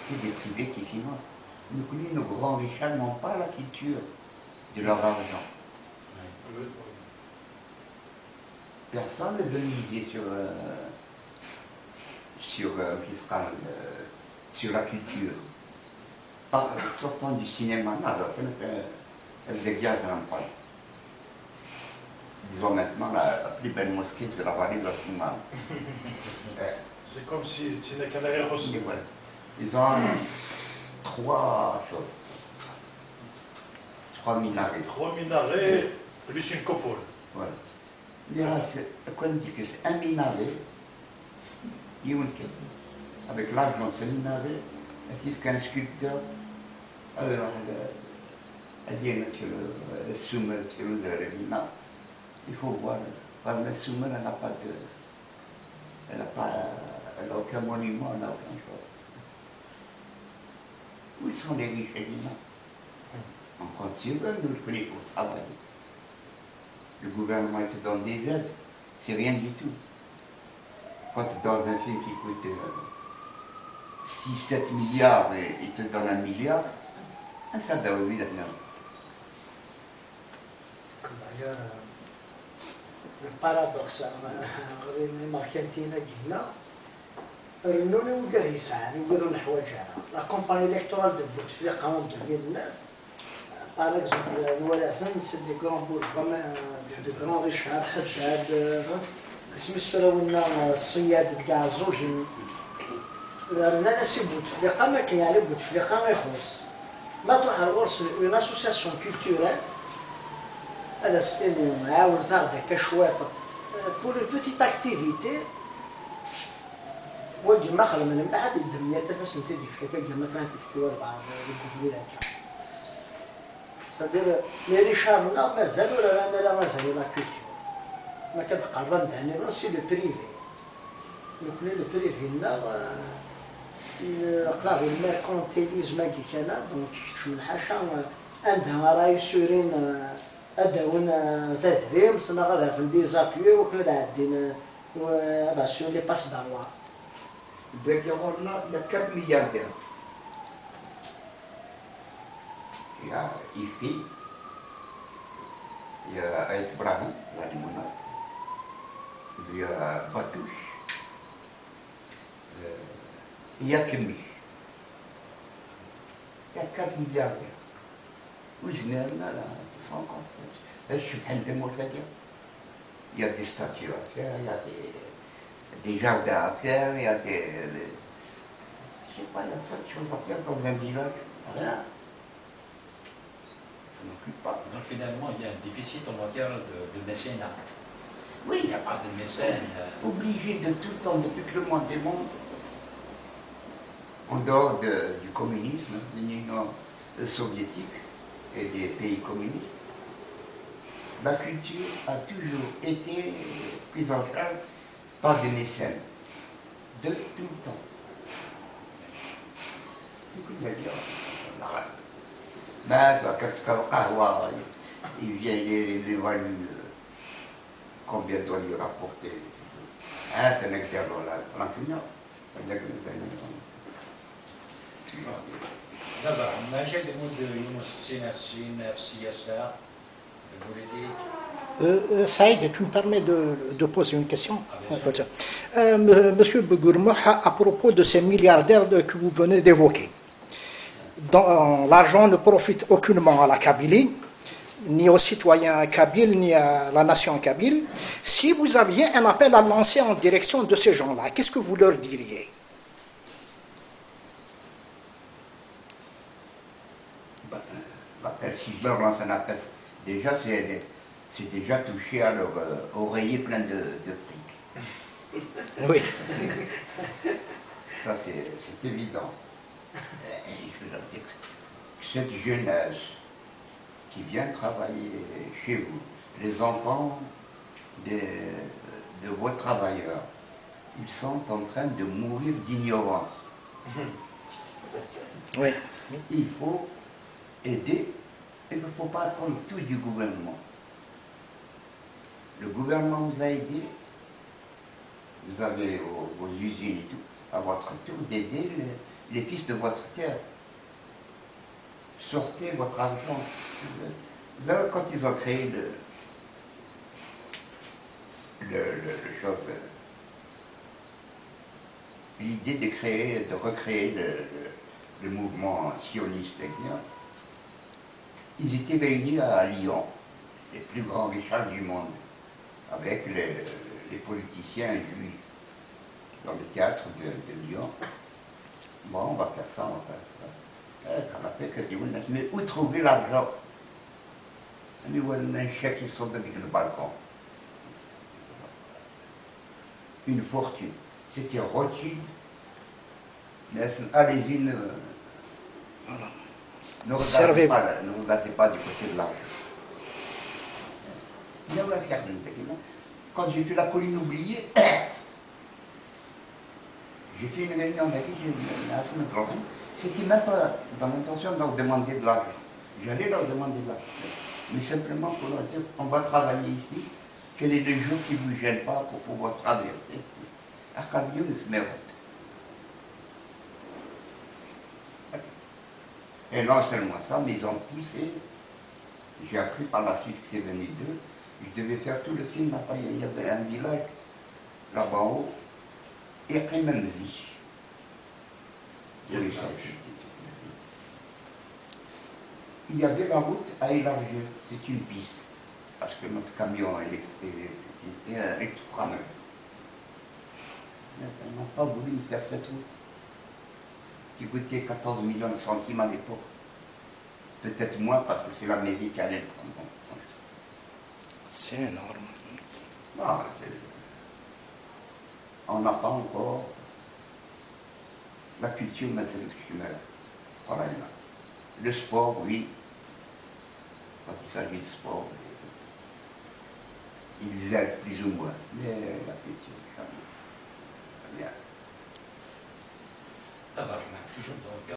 C'est des privés qui financent. Nos grands riches n'ont pas la culture de leur argent. Personne ne veut miser sur la culture. Sortant du cinéma, le gaz n'en parle. Disons maintenant la plus belle mosquée de la vallée de la Soumane. C'est comme si tu n'as qu'un arrière aussi. Ils ont trois choses. Trois minarets. Trois minarets, plus une coupole. Voilà. Quand on dit que c'est un minaret, avec l'argent de ce minaret, c'est qu'un sculpteur, alors, il faut voir, la Soumer, elle n'a aucun monument, elle n'a aucune chose. Où sont les riches évidemment? On continue, nous le connaissons pour travailler. Le gouvernement te donne des aides, c'est rien du tout. Quand tu es dans un film qui coûte 6-7 milliards et il te donne 1 milliard, ça doit être D'ailleurs, le paradoxe, la campagne électorale de Bouteflika en 2009, par exemple, c'est des grands bourgeois, de grands riches, الصياد كاع زوجين رانا نسي بوتفليقه ما كاين على بوتفليقه ما يخص ما تروح الغرس اون اسوسياسيون كولتورال هذا ستيني معاون ثار داك شواطر بور اون بوتيت اكتيفيتي وجي ما خلى من بعد الدنيا تفاش انت ديك كما كانت تكتور بعض البلاد صدير لي ريشارنا مازال ولا لا مازال لا كولتور ما كتقرب عندنا سي لو بريفي لو بريفي هنا قراو الميركونتيليزم كي كان دونك كتشمل حاشا عندها راهي سورين اداون تدريم سنا غادا في دي زابيي وكنا عندنا هذا سور لي باس داروا D'ailleurs, on a 4 milliardaires. Il y a Ifi, il y a Aït Brahim, la limonade, il y a Batouche, il y a Kemi. Il y a 4 milliardaires. Oui, je n'ai rien là, 150. Je suis plein de mots à dire. Il y a des statues à faire, il y a des jardins à faire, il y a des... Je sais pas, il y a plein de choses à faire dans un village. Rien. Ça n'occupe pas. Donc finalement, il y a un déficit en matière de mécénat. Oui. Il n'y a pas de mécène. Obligé de tout le temps, depuis que le monde est monde, en dehors du communisme, de l'Union soviétique et des pays communistes, la culture a toujours été prise en charge par des mécènes, de tout le temps. Ben, il vient, il évalue combien doit lui rapporter. Hein, c'est un expert dans l'enseignement. دابا ماشي لمود يونس سيناسين في السياسة في البوليتيك. Saïd, tu me permets de poser une question? Monsieur Bougourmouh, à propos de ces milliardaires que vous venez d'évoquer, l'argent ne profite aucunement à la Kabylie, ni aux citoyens kabyles, ni à la nation kabyle. Si vous aviez un appel à lancer en direction de ces gens-là, qu'est-ce que vous leur diriez? Si je leur lance un appel, déjà c'est déjà touché à leur oreiller plein de fric. Oui. Ça c'est évident. Et je veux leur dire que cette jeunesse qui vient travailler chez vous, les enfants de vos travailleurs, ils sont en train de mourir d'ignorance. Oui. Il faut aider. Il ne faut pas attendre tout du gouvernement. Le gouvernement vous a aidé, vous avez vos usines et tout, à votre tour d'aider les fils de votre terre. Sortez votre argent. Là, quand ils ont créé l'idée de recréer le mouvement sioniste, ils étaient réunis à Lyon, les plus grands richards du monde, avec les politiciens juifs, dans le théâtre de Lyon. Bon, on va faire ça, on va faire ça. On a fait que dit, mais où trouver l'argent? Mais où un chèque qui sort avec le balcon. Une fortune. C'était Rothschild. Mais allez-y, ne regardez pas du côté de l'argent. Quand j'ai fait la colline oubliée, j'ai fait une réunion avec eux, c'était même pas dans l'intention de leur demander de l'argent. J'allais leur demander de l'argent. Mais simplement pour leur dire, on va travailler ici, quel est le jour qui ne vous gêne pas pour pouvoir travailler. Arcadio ne se met. Et non seulement ça, mais ils ont poussé. J'ai appris par la suite que c'est venu d'eux. Je devais faire tout le film. Après, il y avait un village là-bas en haut, et Rememzi. Il y avait la route à élargir, c'est une piste, parce que notre camion était un électroprameur. On n'a pas voulu faire cette route, qui coûtait 14 millions de centimes à l'époque. Peut-être moins, parce que c'est la mairie qui allait le prendre. C'est énorme. Non, on n'a pas encore la culture maintenant. Voilà. Le sport, oui. Quand il s'agit de sport, ils aident plus ou moins. Mais la culture, ça bien. Tabarnak, toujours dans le